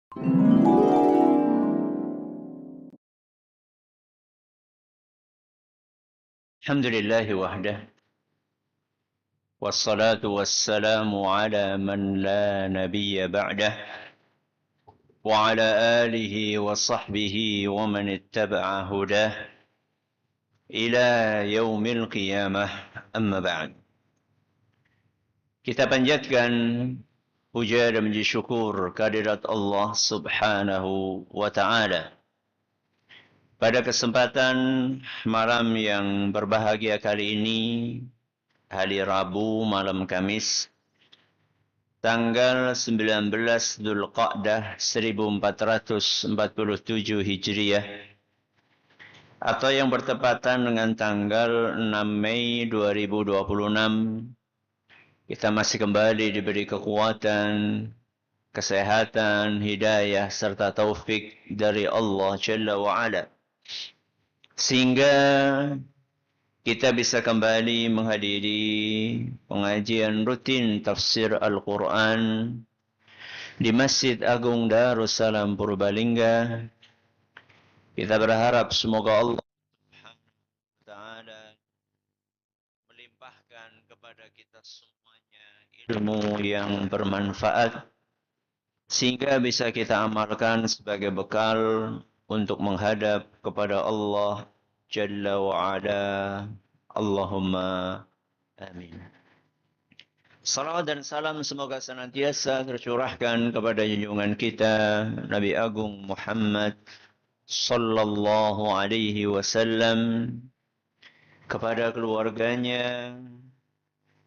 الحمد لله وحده والصلاة والسلام على من لا نبي بعده وعلى آله وصحبه ومن اتبع هداه إلى يوم القيامة. أما بعد, kita panjatkan puja dan puji syukur kehadirat Allah Subhanahu wa taala. Pada kesempatan malam yang berbahagia kali ini, hari Rabu malam Kamis, tanggal 19 Dzulqa'dah 1447 Hijriah, atau yang bertepatan dengan tanggal 6 Mei 2026, kita masih kembali diberi kekuatan, kesehatan, hidayah, serta taufik dari Allah Jalla wa'ala, sehingga kita bisa kembali menghadiri pengajian rutin tafsir Al-Quran di Masjid Agung Darussalam Purbalingga. Kita berharap semoga Allah Ta'ala melimpahkan kepada kita semuanya ilmu yang bermanfaat, sehingga bisa kita amalkan sebagai bekal untuk menghadap kepada Allah Jalla wa'ala. Allahumma amin. Salawat dan salam semoga senantiasa tercurahkan kepada junjungan kita Nabi Agung Muhammad sallallahu alaihi wasallam, kepada keluarganya,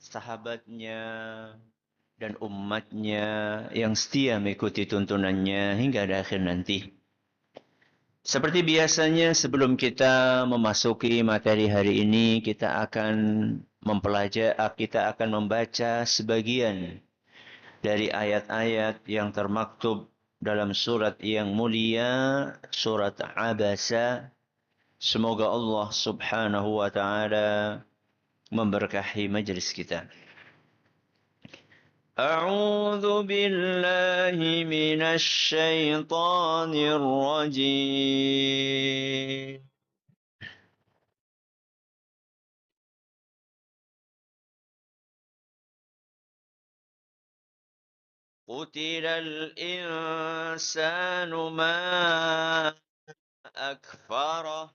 sahabatnya, dan umatnya yang setia mengikuti tuntunannya hingga akhir nanti. Seperti biasanya, sebelum kita memasuki materi hari ini, kita akan membaca sebagian dari ayat-ayat yang termaktub dalam surat yang mulia, surat Abasa. Semoga Allah Subhanahu wa taala memberkahi majlis kita. A'udzu billahi minasy syaithanir rajim. Qutilal insanu ma akfarah.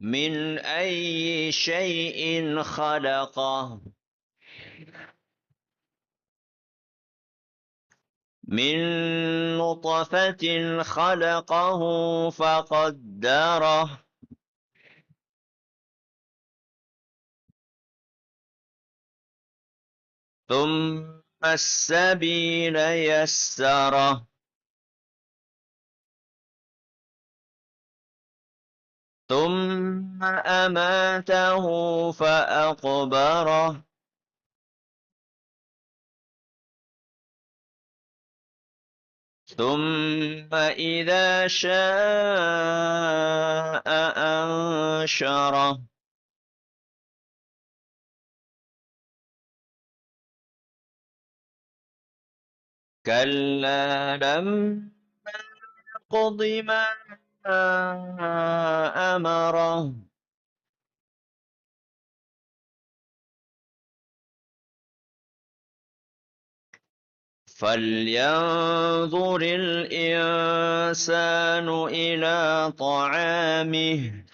Min ayyi syai'in khalaqah. Min nutfatin khalaqahu faqaddarah. ثم السبيل يسره. ثم أماته فأقبره. ثم إذا شاء أنشره. كلا لما يقض ما أمره. فلينظر الإنسان إلى طعامه.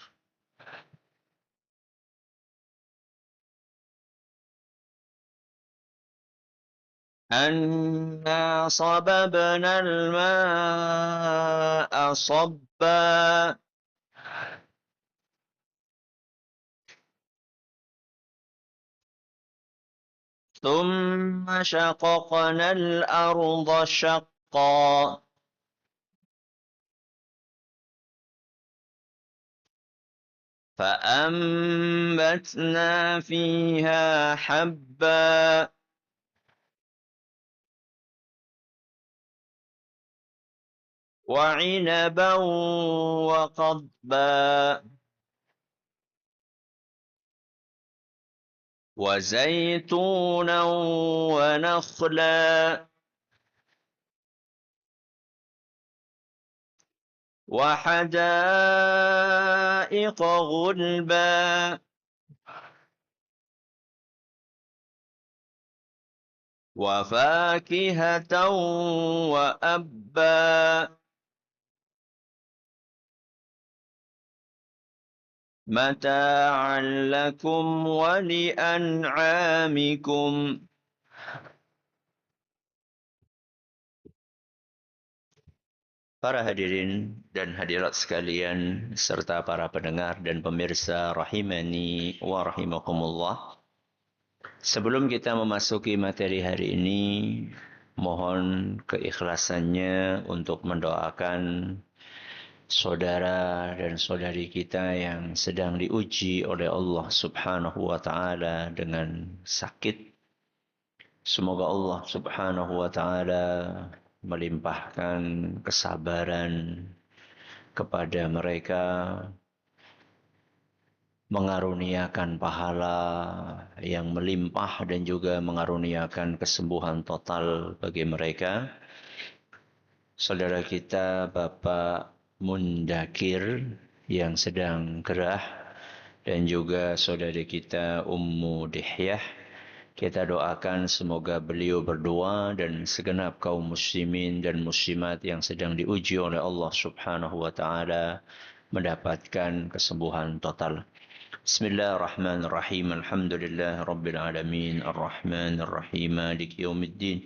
أنا صببنا الماء صبا. ثم شققنا الأرض شقا. فأنبتنا فيها حبا. وعنبا وقضبا. وزيتونا ونخلا وحدائق غلبا وفاكهة وأبا متاعا لكم ولأنعامكم. Para hadirin dan hadirat sekalian, serta para pendengar dan pemirsa rahimani wa rahimakumullah. Sebelum kita memasuki materi hari ini, mohon keikhlasannya untuk mendoakan saudara dan saudari kita yang sedang diuji oleh Allah Subhanahu wa taala dengan sakit. Semoga Allah Subhanahu wa taala melimpahkan kesabaran kepada mereka, mengaruniakan pahala yang melimpah dan juga mengaruniakan kesembuhan total bagi mereka. Saudara kita Bapak Mundakir yang sedang gerah dan juga saudari kita Ummu Dihyah, kita doakan semoga beliau berdua dan segenap kaum muslimin dan muslimat yang sedang diuji oleh Allah Subhanahu wa taala mendapatkan kesembuhan total. Bismillahirrahmanirrahim. Alhamdulillah rabbil alamin arrahmanir rahim maliki yaumiddin.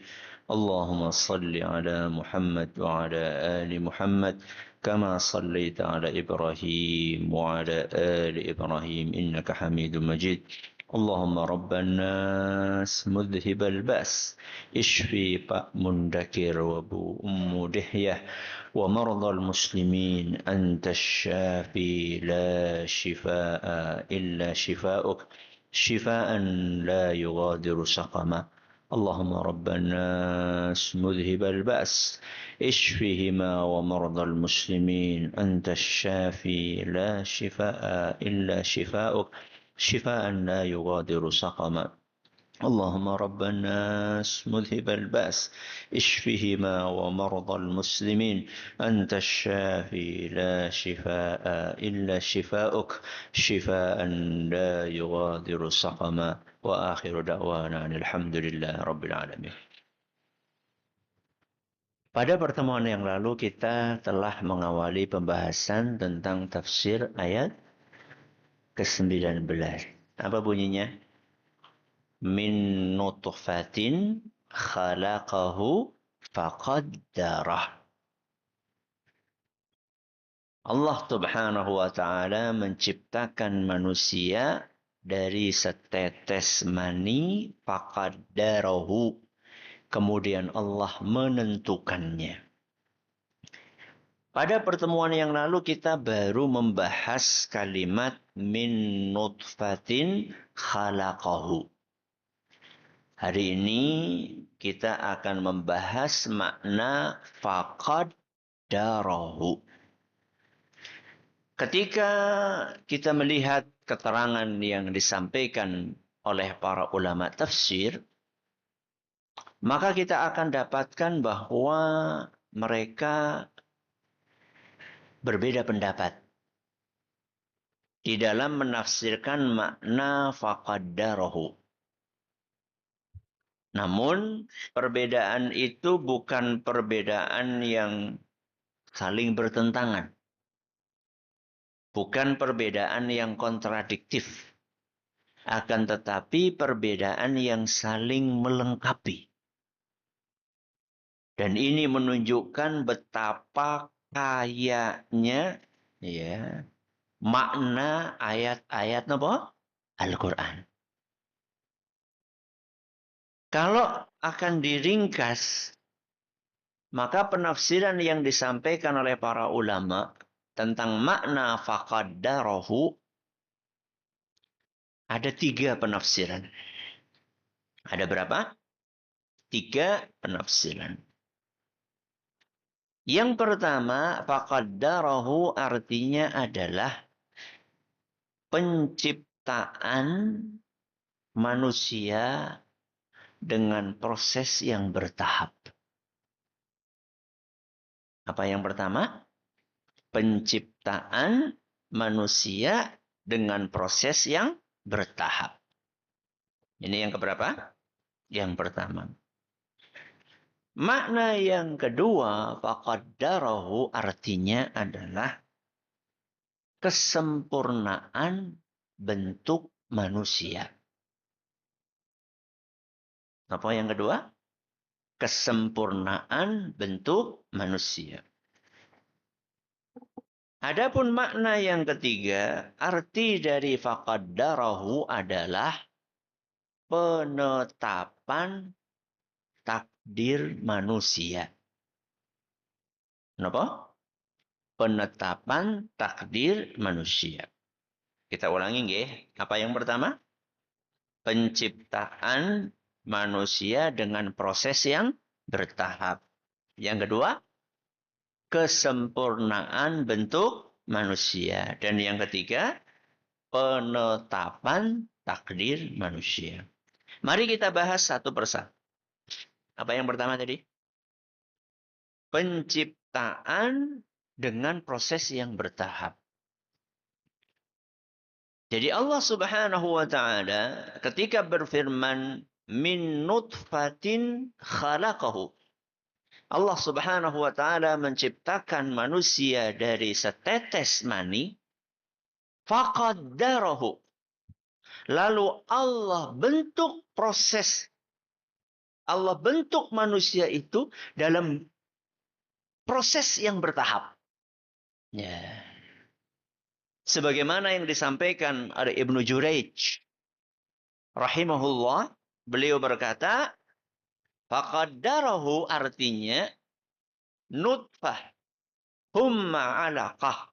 Allahumma salli ala Muhammad wa ala ali Muhammad kama sallaita ala Ibrahim wa ala ali Ibrahim innaka Hamidum Majid. اللهم رب الناس مذهب البأس اشفي Pak Mundakir وابو أم دحية ومرضى المسلمين أنت الشافي لا شفاء إلا شفاؤك شفاء لا يغادر سقما. اللهم رب الناس مذهب البأس اشفهما ومرضى المسلمين أنت الشافي لا شفاء إلا شفاؤك شفاء لا يغادر سقما. اللهم رب الناس مذهب البأس اشفهما ومرضى المسلمين أنت الشافي لا شفاء إلا شفاؤك شفاء لا يغادر سقما. وآخر دعوانا الحمد لله رب العالمين. Pada pertemuan yang lalu kita telah mengawali pembahasan tentang tafsir ayat ke-19. Apa bunyinya? Min nutfatin khalaqahu faqaddarah. Allah Subhanahu wa taala menciptakan manusia dari setetes mani faqaddarahu. Kemudian Allah menentukannya. Pada pertemuan yang lalu kita baru membahas kalimat min nutfatin khalaqahu. Hari ini kita akan membahas makna faqaddarahu. Ketika kita melihat keterangan yang disampaikan oleh para ulama tafsir, maka kita akan dapatkan bahwa mereka berbeda pendapat di dalam menafsirkan makna faqaddarahu. Namun, perbedaan itu bukan perbedaan yang saling bertentangan. Bukan perbedaan yang kontradiktif. Akan tetapi perbedaan yang saling melengkapi. Dan ini menunjukkan betapa kayanya ya makna ayat-ayat apa? Al-Quran. Kalau akan diringkas, maka penafsiran yang disampaikan oleh para ulama tentang makna faqaddarahu ada 3 penafsiran. Ada berapa? 3 penafsiran. Yang pertama, faqaddarahu artinya adalah penciptaan manusia dengan proses yang bertahap. Apa yang pertama? Penciptaan manusia dengan proses yang bertahap. Ini yang keberapa? Yang pertama. Makna yang kedua, faqaddarahu artinya adalah kesempurnaan bentuk manusia. Apa yang kedua? Kesempurnaan bentuk manusia. Adapun makna yang ketiga, arti dari faqaddarahu adalah penetapan takdir manusia. Kenapa? Penetapan takdir manusia. Kita ulangi nggih. Apa yang pertama? Penciptaan manusia dengan proses yang bertahap. Yang kedua, kesempurnaan bentuk manusia. Dan yang ketiga, penetapan takdir manusia. Mari kita bahas satu persatu. Apa yang pertama tadi? Penciptaan dengan proses yang bertahap. Jadi Allah Subhanahu wa taala ketika berfirman min nutfatin khalaqahu. Allah Subhanahu wa taala menciptakan manusia dari setetes mani faqaddarahu. Lalu Allah bentuk proses. Allah bentuk manusia itu dalam proses yang bertahap. Ya. Sebagaimana yang disampaikan oleh Ibnu Jurayj rahimahullah, beliau berkata, faqaddarahu artinya nutfah, humma alaqah,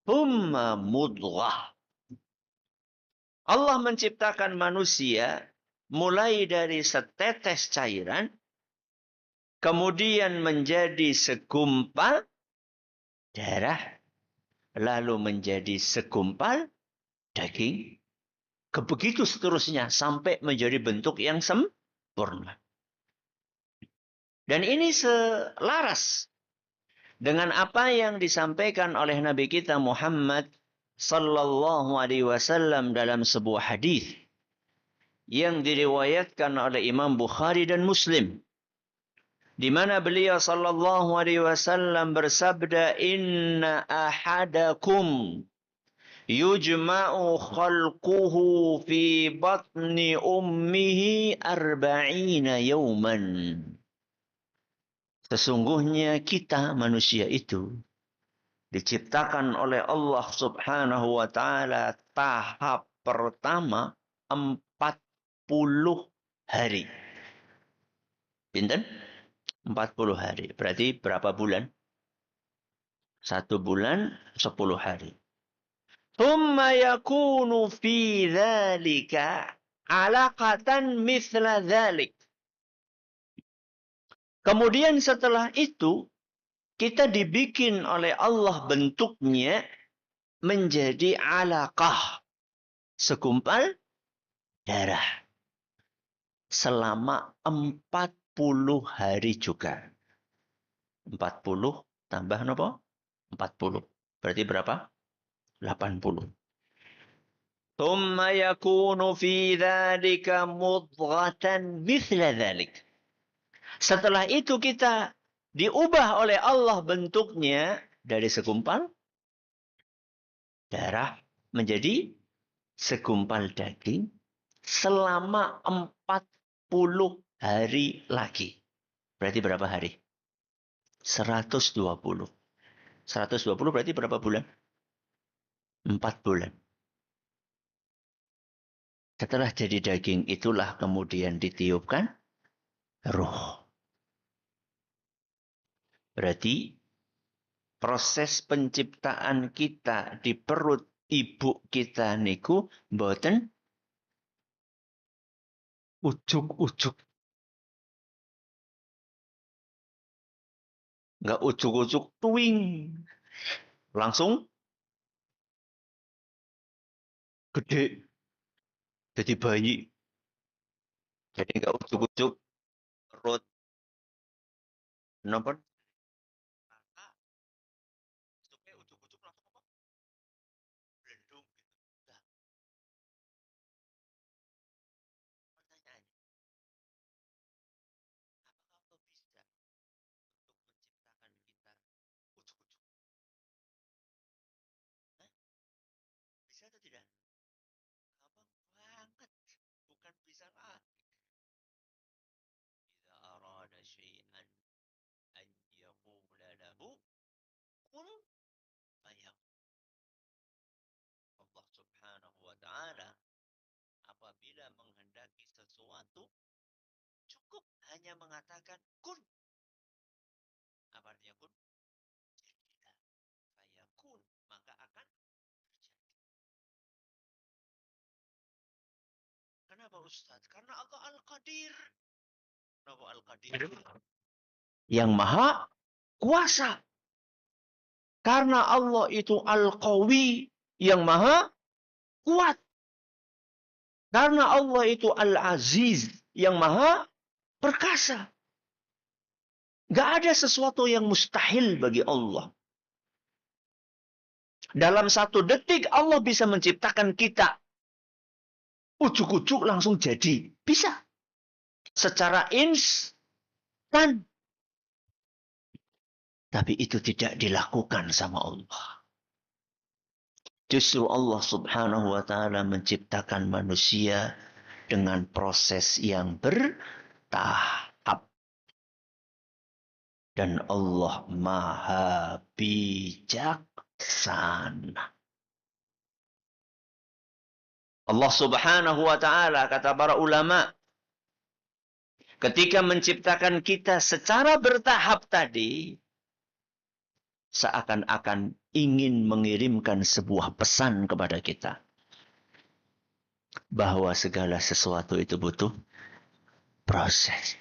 humma mudghah. Allah menciptakan manusia mulai dari setetes cairan, kemudian menjadi segumpal darah, lalu menjadi segumpal daging, begitu seterusnya sampai menjadi bentuk yang sempurna. Dan ini selaras dengan apa yang disampaikan oleh Nabi kita Muhammad sallallahu alaihi wasallam dalam sebuah hadis yang diriwayatkan oleh Imam Bukhari dan Muslim, di mana beliau sallallahu alaihi wasallam bersabda, inna ahadakum yujma'u khalquhu fi batni ummihi arba'ina yawman. Sesungguhnya kita manusia itu diciptakan oleh Allah Subhanahu wa taala tahap pertama 40 hari. Pinten? 40 hari. Berarti berapa bulan? 1 bulan 10 hari. Thumma yakunu fi dzalika 'alaqatan mithla dzalik. Kemudian setelah itu kita dibikin oleh Allah bentuknya menjadi alaqah, segumpal darah. Selama 40 hari juga. 40 tambah apa? 40. Berarti berapa? 80. Thumma yakunu fi dzalika mudghatan mithla dzalik. Setelah itu kita diubah oleh Allah bentuknya dari segumpal darah menjadi segumpal daging selama 40 hari lagi. Berarti berapa hari? 120. 120 berarti berapa bulan? 4 bulan. Setelah jadi daging itulah kemudian ditiupkan ruh. Berarti proses penciptaan kita di perut ibu kita niku mboten ujuk-ujuk. Enggak ujuk-ujuk tuing. Langsung gede. Jadi bayi. Jadi nggak ujuk-ujuk perut. Kenapa? Supaya ujuk-ujuk langsung apa? Belendung gitu. Nah, pertanyaannya, apakah Allah bisa untuk menciptakan kita ujuk-ujuk? Hah? Bisa atau tidak? Gampang banget. Bukan bisa lagi. Idza arada syai'an an yaqula lahu kun fayakun. Allah Subhanahu wa taala apabila menghendaki sesuatu cukup hanya mengatakan kun. Apa artinya kun? Jadilah. Fayakun. Maka akan terjadi. Kenapa Ustaz? Karena Allah Al-Qadir. Kenapa Al-Qadir? Yang maha kuasa. Karena Allah itu Al-Qawi. Yang maha kuat. Karena Allah itu Al-Aziz. Yang maha perkasa. Gak ada sesuatu yang mustahil bagi Allah. Dalam satu detik Allah bisa menciptakan kita. Ujuk-ujuk langsung jadi. Bisa. Secara instan. Tapi itu tidak dilakukan sama Allah. Justru Allah Subhanahu wa taala menciptakan manusia dengan proses yang bertahap. Dan Allah Maha bijaksana. Allah Subhanahu wa taala, kata para ulama, ketika menciptakan kita secara bertahap tadi, seakan-akan ingin mengirimkan sebuah pesan kepada kita. Bahwa segala sesuatu itu butuh proses.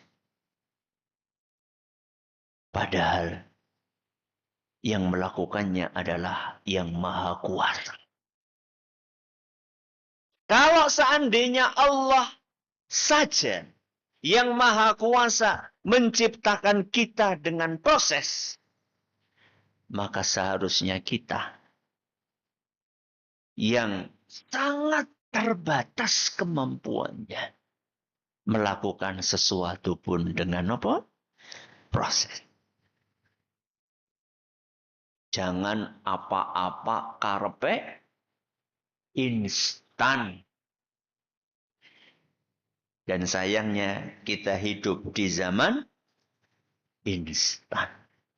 Padahal yang melakukannya adalah yang maha kuasa. Kalau seandainya Allah saja yang maha kuasa menciptakan kita dengan proses, maka seharusnya kita yang sangat terbatas kemampuannya melakukan sesuatu pun dengan apa? Proses. Jangan apa-apa karepe instan. Dan sayangnya kita hidup di zaman instan.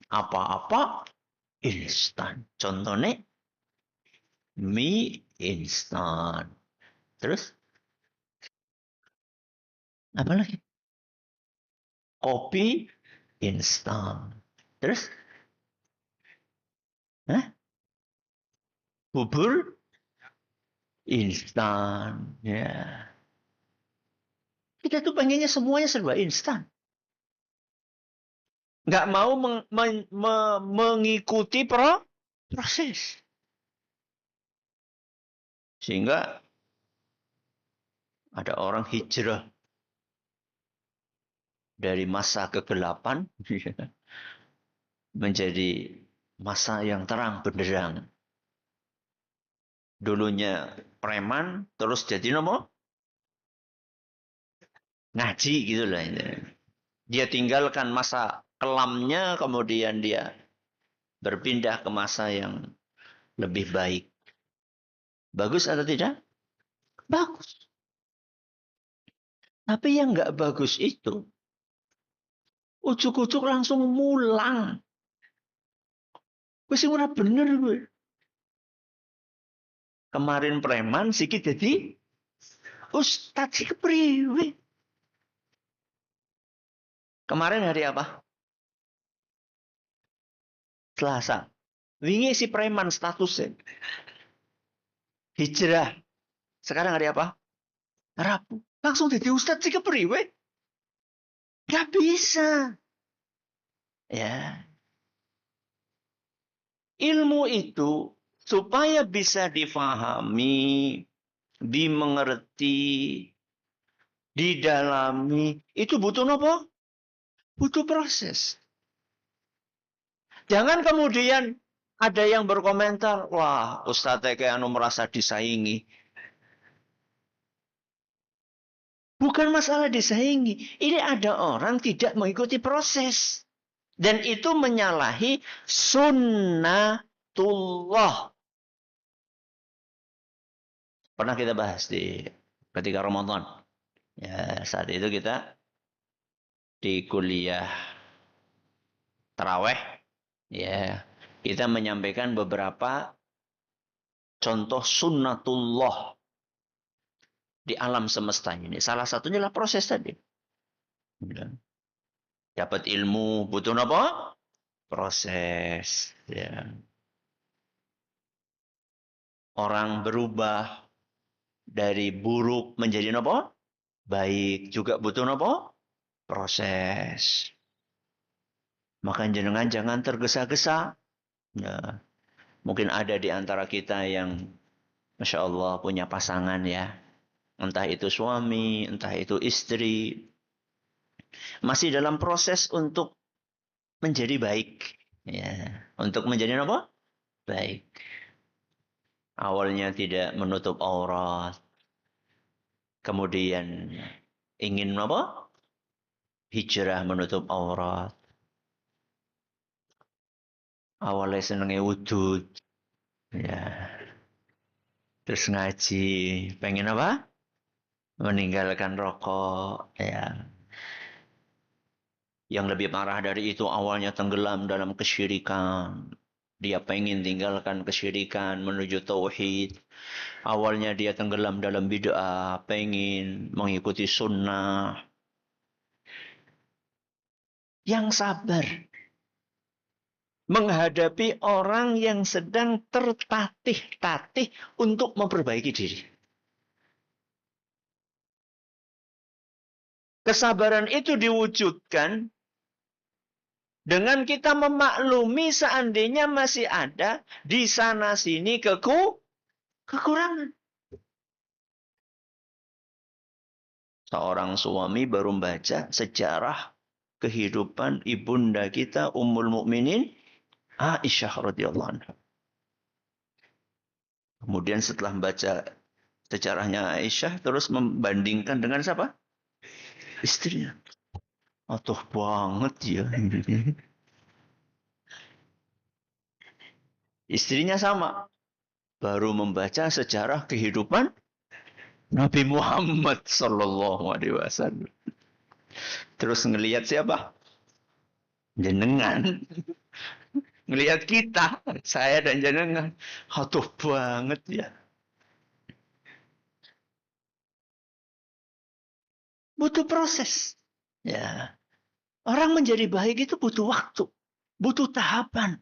Apa-apa instan. Contohnya mie instan. Terus apa lagi? Kopi instan. Terus bubur instan. Ya. Kita tuh pengennya semuanya serba instan. Nggak mau mengikuti proses. Sehingga ada orang hijrah dari masa kegelapan menjadi masa yang terang benderang. Dulunya preman, terus jadi ngaji gitu lah. Dia tinggalkan masa kelamnya, kemudian dia berpindah ke masa yang lebih baik. Bagus atau tidak? Bagus. Tapi yang nggak bagus itu, ujuk-ujuk langsung mulang. Wis ora bener gue. Kemarin preman, sikit jadi ustad sih kepriwe. Kemarin hari apa? Selasa. Wingi si preman statusnya. Hijrah. Sekarang hari apa? Rabu. Langsung jadi ustad sih kepriwe. Gak bisa. Ya. Ilmu itu supaya bisa difahami, dimengerti, didalami, itu butuh apa? Butuh proses. Jangan kemudian ada yang berkomentar, wah Ustadz kayak merasa disaingi. Bukan masalah disaingi. Ini ada orang tidak mengikuti proses. Dan itu menyalahi sunnatullah. Pernah kita bahas di ketika Ramadan. Ya, saat itu kita di kuliah taraweh. Ya, kita menyampaikan beberapa contoh sunnatullah di alam semesta ini. Salah satunya adalah proses tadi. Ya. Dapat ilmu butuh apa? Proses. Ya. Orang berubah dari buruk menjadi apa? Baik. Juga butuh apa? Proses. Maka jenengan jangan tergesa-gesa. Ya. Mungkin ada di antara kita yang Masya Allah punya pasangan ya. Entah itu suami, entah itu istri. Masih dalam proses untuk menjadi baik. Ya. Untuk menjadi apa? Baik. Awalnya tidak menutup aurat. Kemudian ingin apa? Hijrah menutup aurat. Awalnya senengnya wudud. Ya. Terus ngaji. Pengen apa? Meninggalkan rokok. Ya. Yang lebih parah dari itu awalnya tenggelam dalam kesyirikan. Dia pengen tinggalkan kesyirikan menuju tauhid. Awalnya dia tenggelam dalam bid'ah, pengen mengikuti sunnah. Yang sabar menghadapi orang yang sedang tertatih-tatih untuk memperbaiki diri. Kesabaran itu diwujudkan dengan kita memaklumi seandainya masih ada di sana sini kekurangan. Seorang suami baru membaca sejarah kehidupan ibunda kita Ummul Mukminin Aisyah radhiyallahu anha. Kemudian setelah membaca sejarahnya Aisyah terus membandingkan dengan siapa? Istrinya. Atuh banget ya. Istrinya sama. Baru membaca sejarah kehidupan Nabi Muhammad Sallallahu Alaihi Wasallam. Terus ngelihat siapa? Jenengan. Ngelihat kita, saya dan jenengan. Atuh banget ya. Butuh proses. Ya. Orang menjadi baik itu butuh waktu. Butuh tahapan.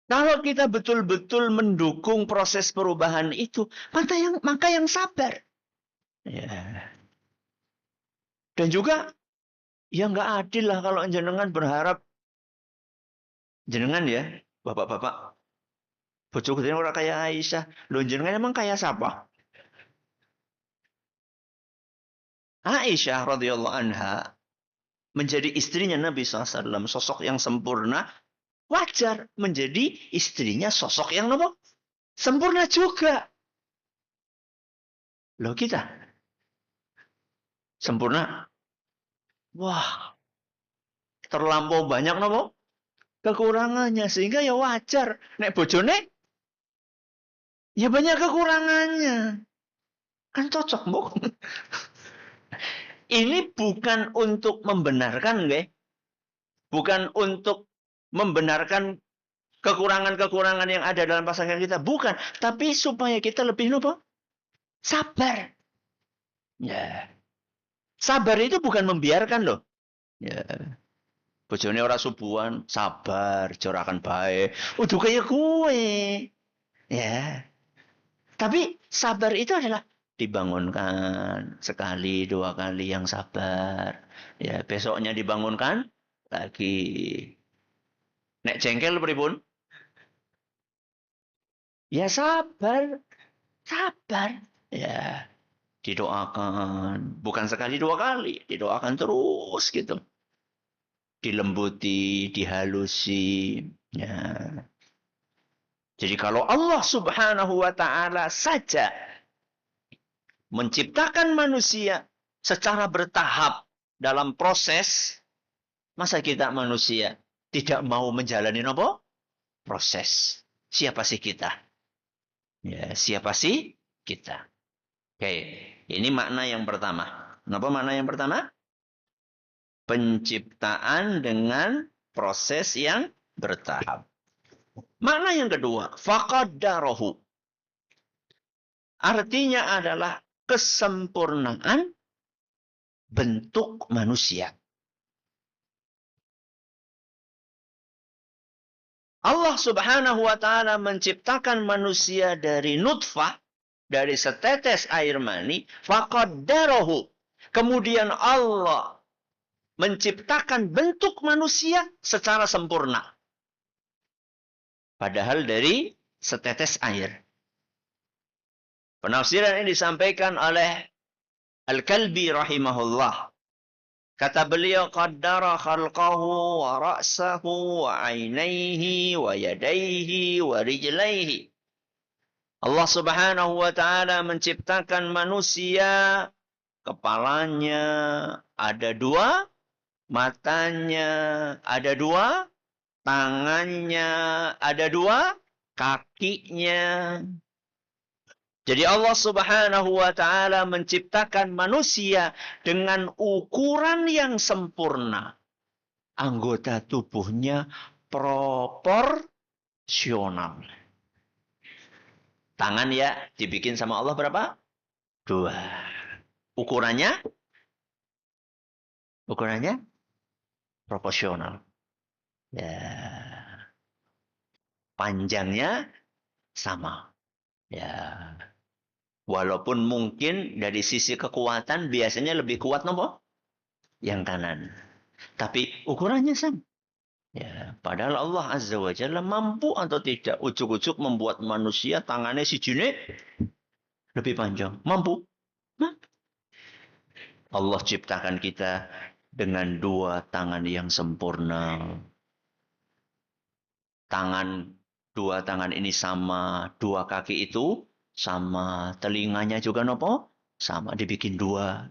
Kalau kita betul-betul mendukung proses perubahan itu, maka yang sabar. Ya. Dan juga, ya nggak adil lah kalau jenengan berharap, jenengan ya, bapak-bapak, bojo gedene ora kayak Aisyah. Loh jenengan emang kayak siapa? Aisyah radhiyallahu anha menjadi istrinya Nabi SAW, sosok yang sempurna, wajar menjadi istrinya sosok yang apa? Sempurna juga. Loh kita sempurna. Wah, terlampau banyak nopo kekurangannya sehingga ya wajar nek bojone ya banyak kekurangannya. Kan cocok, Mbok. Ini bukan untuk membenarkan, nggih. Bukan untuk membenarkan kekurangan-kekurangan yang ada dalam pasangan kita, bukan, tapi supaya kita lebih nopo? Sabar. Ya. Sabar itu bukan membiarkan loh. Ya. Bojone ora subuhan, sabar, jorakan baik. Udah kayak kue. Ya. Tapi sabar itu adalah dibangunkan sekali, dua kali yang sabar. Ya, besoknya dibangunkan lagi. Nek jengkel pripun? Ya sabar. Sabar. Ya. Didoakan. Bukan sekali dua kali. Didoakan terus gitu. Dilembuti, dihalusi. Ya. Jadi kalau Allah subhanahu wa ta'ala saja menciptakan manusia secara bertahap dalam proses, masa kita manusia tidak mau menjalani apa? Proses. Siapa sih kita? Ya, siapa sih kita? Oke, ini makna yang pertama. Kenapa makna yang pertama? Penciptaan dengan proses yang bertahap. Makna yang kedua, faqaddarahu. Artinya adalah kesempurnaan bentuk manusia. Allah subhanahu wa ta'ala menciptakan manusia dari nutfah, dari setetes air mani, faqaddarahu. Kemudian Allah menciptakan bentuk manusia secara sempurna. Padahal dari setetes air. Penafsiran ini disampaikan oleh Al-Kalbi rahimahullah. Kata beliau, qaddara khalqahu wa ra'sahu wa ainaihi wa yadaihi wa rijlaihi. Allah subhanahu wa ta'ala menciptakan manusia, kepalanya ada dua, matanya ada dua, tangannya ada dua, kakinya. Jadi Allah subhanahu wa ta'ala menciptakan manusia dengan ukuran yang sempurna. Anggota tubuhnya proporsional. Tangan ya dibikin sama Allah berapa? Dua. Ukurannya proporsional. Ya. Panjangnya sama. Ya. Walaupun mungkin dari sisi kekuatan biasanya lebih kuat nopo? Yang kanan. Tapi ukurannya sama. Ya, padahal Allah Azza wa Jalla mampu atau tidak ujuk-ujuk membuat manusia tangannya si jine lebih panjang. Mampu. Mampu. Allah ciptakan kita dengan dua tangan yang sempurna. Dua tangan ini sama, dua kaki itu sama, telinganya juga nopo? Sama, dibikin dua,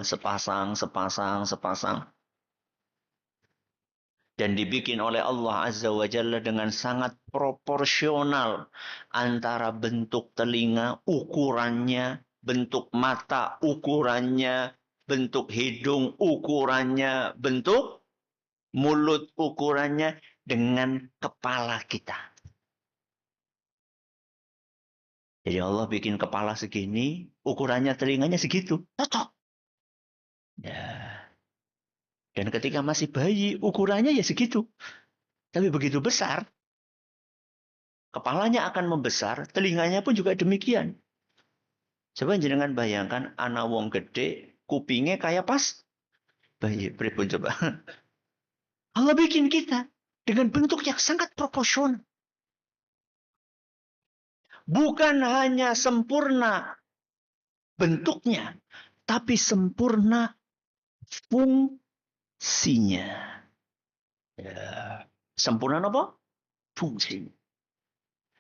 sepasang. Dan dibikin oleh Allah Azza wa Jalla dengan sangat proporsional antara bentuk telinga, ukurannya, bentuk mata, ukurannya, bentuk hidung, ukurannya, bentuk mulut, ukurannya dengan kepala kita. Jadi Allah bikin kepala segini, ukurannya telinganya segitu. Cocok. Ya. Dan ketika masih bayi, ukurannya ya segitu. Tapi begitu besar, kepalanya akan membesar, telinganya pun juga demikian. Coba jenengan bayangkan, anak wong gede, kupingnya kayak pas bayi. Pripun coba. Allah bikin kita dengan bentuk yang sangat proporsional. Bukan hanya sempurna bentuknya, tapi sempurna fungsinya. Ya. Sempurna apa? Fungsinya.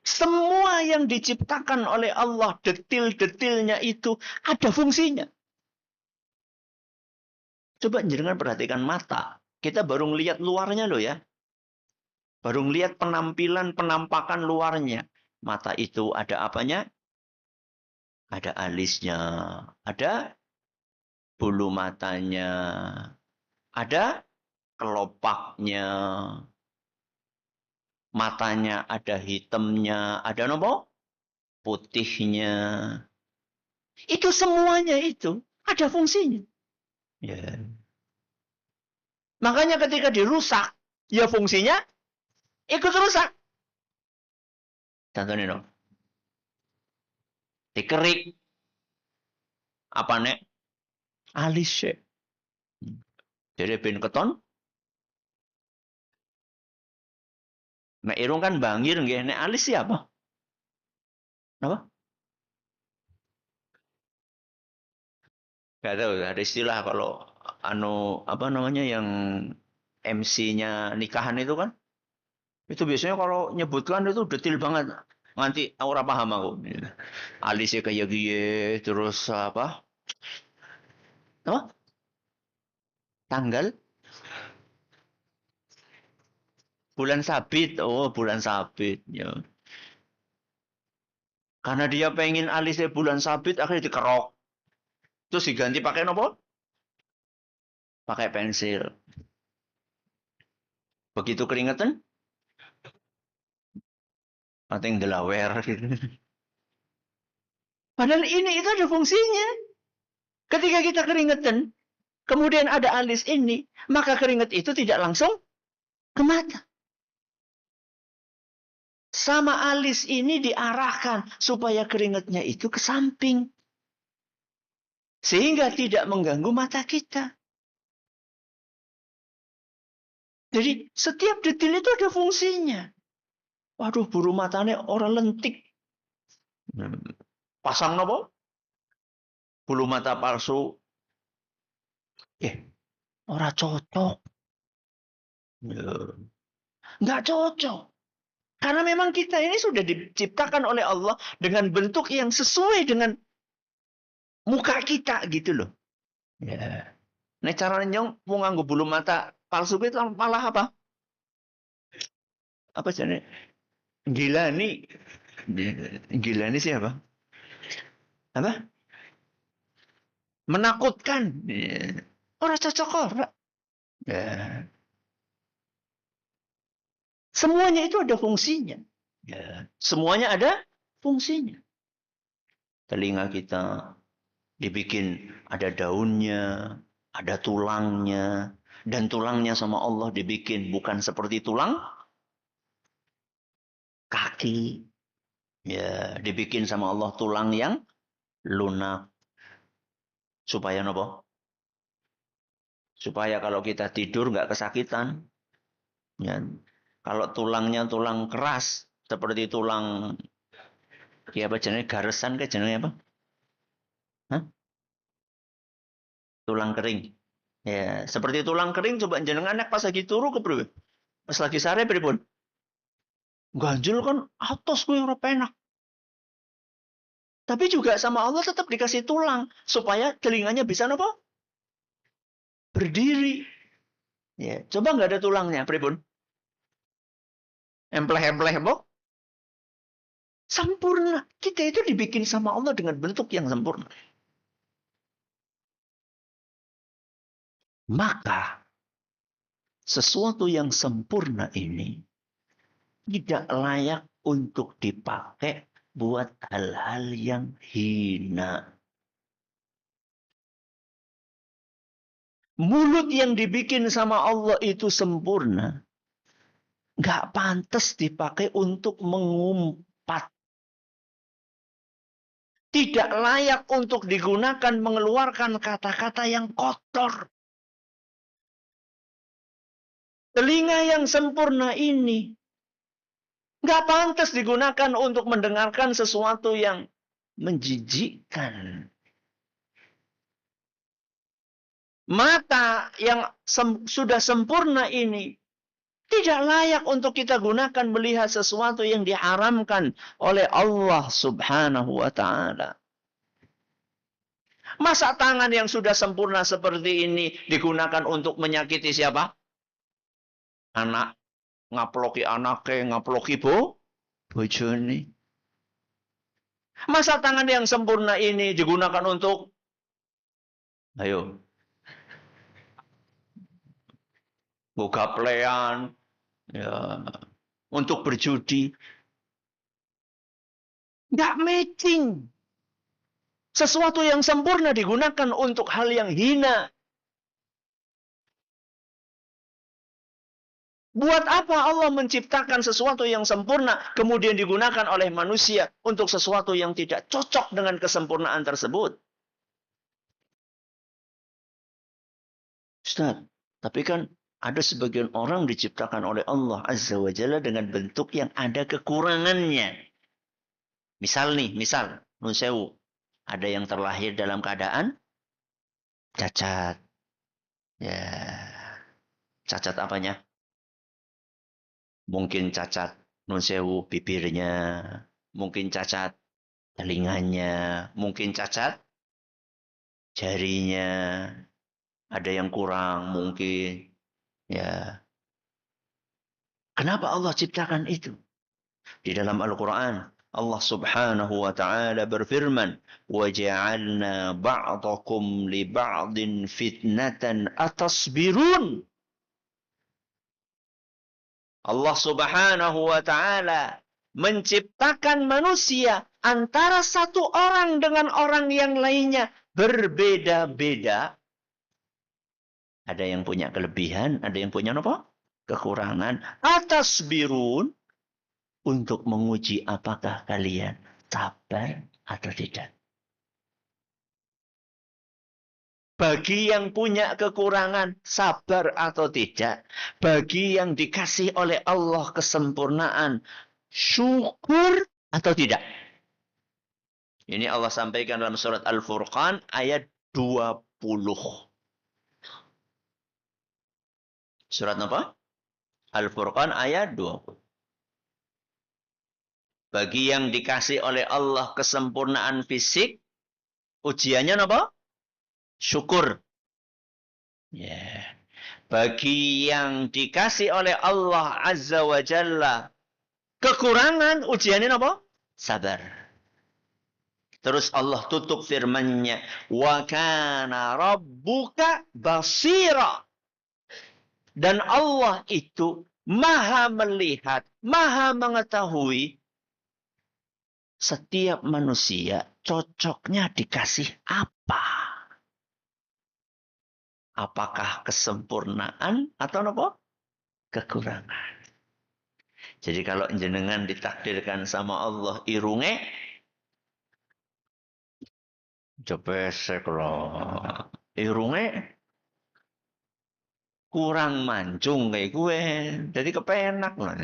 Semua yang diciptakan oleh Allah, detil-detilnya itu ada fungsinya. Coba jangan perhatikan mata. Kita baru ngelihat luarnya loh ya. Baru ngelihat penampilan, penampakan luarnya. Mata itu ada apanya? Ada alisnya, ada bulu matanya, ada kelopaknya, matanya ada hitamnya, ada nopo? Putihnya. Itu semuanya itu ada fungsinya. Ya. Makanya ketika dirusak, ya fungsinya ikut rusak. Contohnya dong. Dikerik. Apa nek? Alis. Jadi ben keton. Nek irung kan bangir nggih, nek alis siapa? Apa? Nggak tahu, ada istilah kalau apa namanya yang MC-nya nikahan itu kan, itu biasanya kalau nyebutkan itu detail banget. Nganti ora paham aku. Alisnya kayak gini, terus apa? Apa? Tanggal? Bulan sabit. Oh, bulan sabit. Ya. Karena dia pengen alisnya bulan sabit, akhirnya dikerok. Terus diganti pakai apa? Pakai pensil. Begitu keringetan, atau yang delawer gitu. Padahal ini itu ada fungsinya. Ketika kita keringetan, kemudian ada alis ini, maka keringat itu tidak langsung ke mata. Sama alis ini diarahkan supaya keringatnya itu ke samping. Sehingga tidak mengganggu mata kita. Jadi setiap detail itu ada fungsinya. Waduh, bulu matanya orang lentik. Pasang apa? Bulu mata palsu. Orang cocok. Nggak cocok. Karena memang kita ini sudah diciptakan oleh Allah dengan bentuk yang sesuai dengan muka kita gitu loh. Ya. Nah cara nyong mau nganggo bulu mata palsu itu malah apa? Apa sih? Gila nih. Gila nih siapa? Apa? Menakutkan. Ya. Orang cocok orang. Ya. Semuanya itu ada fungsinya. Ya. Semuanya ada fungsinya. Telinga kita dibikin ada daunnya, ada tulangnya, dan tulangnya sama Allah dibikin bukan seperti tulang kaki. Ya, dibikin sama Allah tulang yang lunak. Supaya apa? Supaya kalau kita tidur nggak kesakitan. Ya. Kalau tulangnya tulang keras, seperti tulang, ya apa jenisnya, garesan ke jenisnya apa? Hah? Tulang kering. Ya, seperti tulang kering coba jenengan anak pas lagi turu ke bro. Pas lagi sare pripun? Ganjil kan atos gue ora penak. Tapi juga sama Allah tetap dikasih tulang supaya telinganya bisa apa? Berdiri. Ya, coba nggak ada tulangnya, pripun? Empleh-empleh apa? Sempurna. Kita itu dibikin sama Allah dengan bentuk yang sempurna. Maka sesuatu yang sempurna ini tidak layak untuk dipakai buat hal-hal yang hina. Mulut yang dibikin sama Allah itu sempurna. Nggak pantas dipakai untuk mengumpat. Tidak layak untuk digunakan mengeluarkan kata-kata yang kotor. Telinga yang sempurna ini nggak pantas digunakan untuk mendengarkan sesuatu yang menjijikkan. Mata yang sudah sempurna ini tidak layak untuk kita gunakan melihat sesuatu yang diharamkan oleh Allah Subhanahu wa Ta'ala. Masa tangan yang sudah sempurna seperti ini digunakan untuk menyakiti siapa? Anak. Ngaploki anaknya, ngaploki bojone. Masa tangan yang sempurna ini digunakan untuk, ayo, gaplean, ya, untuk berjudi. Nggak matching. Sesuatu yang sempurna digunakan untuk hal yang hina. Buat apa Allah menciptakan sesuatu yang sempurna kemudian digunakan oleh manusia untuk sesuatu yang tidak cocok dengan kesempurnaan tersebut? Ustaz, tapi kan ada sebagian orang diciptakan oleh Allah Azza wa Jalla dengan bentuk yang ada kekurangannya. Misal, nun sewu, ada yang terlahir dalam keadaan cacat. Ya, cacat apanya? Mungkin cacat nun sewu bibirnya, mungkin cacat telinganya, mungkin cacat jarinya, ada yang kurang mungkin. Ya, kenapa Allah ciptakan itu? Di dalam Al-Quran, Allah subhanahu wa ta'ala berfirman, وَجَعَلْنَا بَعْضَكُمْ لِبَعْضٍ فِتْنَةً أَتَصْبِرُونَ. Allah subhanahu wa ta'ala menciptakan manusia antara satu orang dengan orang yang lainnya berbeda-beda. Ada yang punya kelebihan, ada yang punya apa? Kekurangan. Atasbirun, untuk menguji apakah kalian sabar atau tidak. Bagi yang punya kekurangan, sabar atau tidak. Bagi yang dikasih oleh Allah kesempurnaan, syukur atau tidak. Ini Allah sampaikan dalam surat Al-Furqan ayat 20. Surat apa? Al-Furqan ayat 20. Bagi yang dikasih oleh Allah kesempurnaan fisik, ujiannya apa? Syukur. Ya. Bagi yang dikasih oleh Allah Azza wa Jalla kekurangan, ujiannya apa? Sabar. Terus Allah tutup firman-Nya, wa kana rabbuka basira. Dan Allah itu maha melihat, maha mengetahui setiap manusia cocoknya dikasih apa. Apakah kesempurnaan atau apa? Kekurangan. Jadi kalau jenengan ditakdirkan sama Allah irunge, jebesek loh. Irunge kurang mancung kayak gue. Jadi kepenak lah.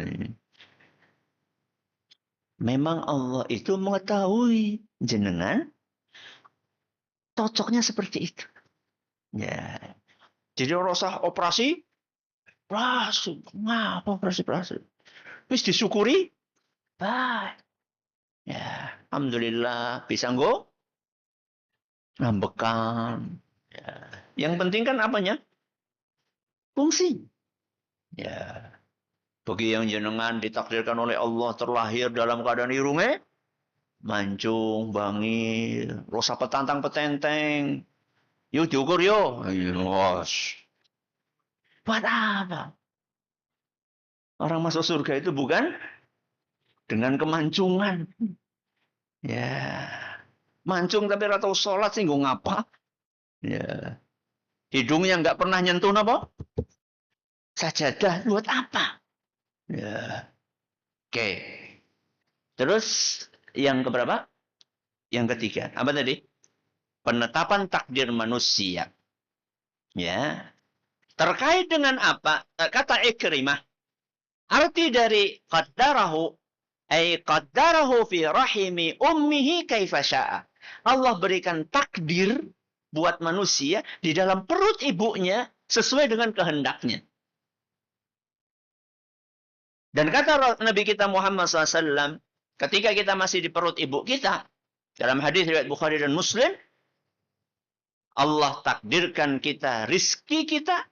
Memang Allah itu mengetahui jenengan cocoknya seperti itu. Ya. Jadi rasa operasi, ngapa operasi? Terus disyukuri, baik. Ya, alhamdulillah bisa ngambekan. Ya. Yang penting kan apanya? Fungsi. Ya. Bagi yang jenengan ditakdirkan oleh Allah terlahir dalam keadaan irunge, mancung, bangil, rosa petantang petenteng. Yuk diukur yuk. Yos. Buat apa? Orang masuk surga itu bukan dengan kemancungan. Ya. Mancung tapi ratau sholat sih ngapa? Ya. Hidungnya nggak pernah nyentuh apa? Sajadah buat apa? Ya. Oke. Terus yang keberapa? Yang ketiga. Apa tadi? Penetapan takdir manusia. Ya. Terkait dengan apa? Kata Ikrimah. Arti dari qaddarahu ay qaddarahu fi rahimi ummihi kaifa syaa. Allah berikan takdir buat manusia di dalam perut ibunya sesuai dengan kehendaknya. Dan kata Nabi kita Muhammad SAW, ketika kita masih di perut ibu kita, dalam hadis riwayat Bukhari dan Muslim, Allah takdirkan kita, rizki kita,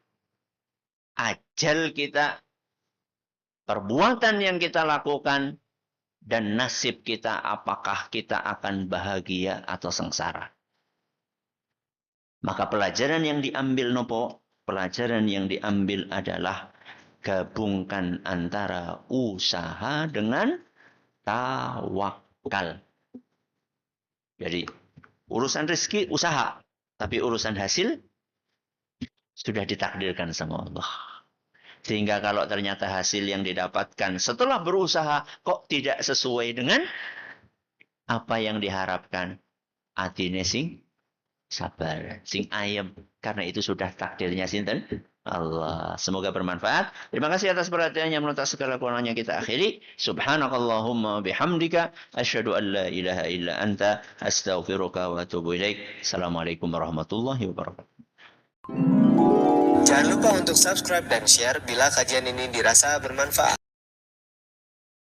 ajal kita, perbuatan yang kita lakukan, dan nasib kita apakah kita akan bahagia atau sengsara. Maka pelajaran yang diambil nopo? Pelajaran yang diambil adalah gabungkan antara usaha dengan tawakal. Jadi urusan rezeki usaha, tapi urusan hasil sudah ditakdirkan sama Allah. Sehingga kalau ternyata hasil yang didapatkan setelah berusaha kok tidak sesuai dengan apa yang diharapkan, atine sing sabar, sing ayem, karena itu sudah takdirnya sinten Allah. Semoga bermanfaat. Terima kasih atas perhatiannya. Menuntas segala kekurangannya kita akhiri. Subhanakallahumma bihamdika. Asyhadu an la ilaha illa anta. Astaghfiruka wa atubu ilaik. Assalamualaikum warahmatullahi wabarakatuh. Jangan lupa untuk subscribe dan share bila kajian ini dirasa bermanfaat.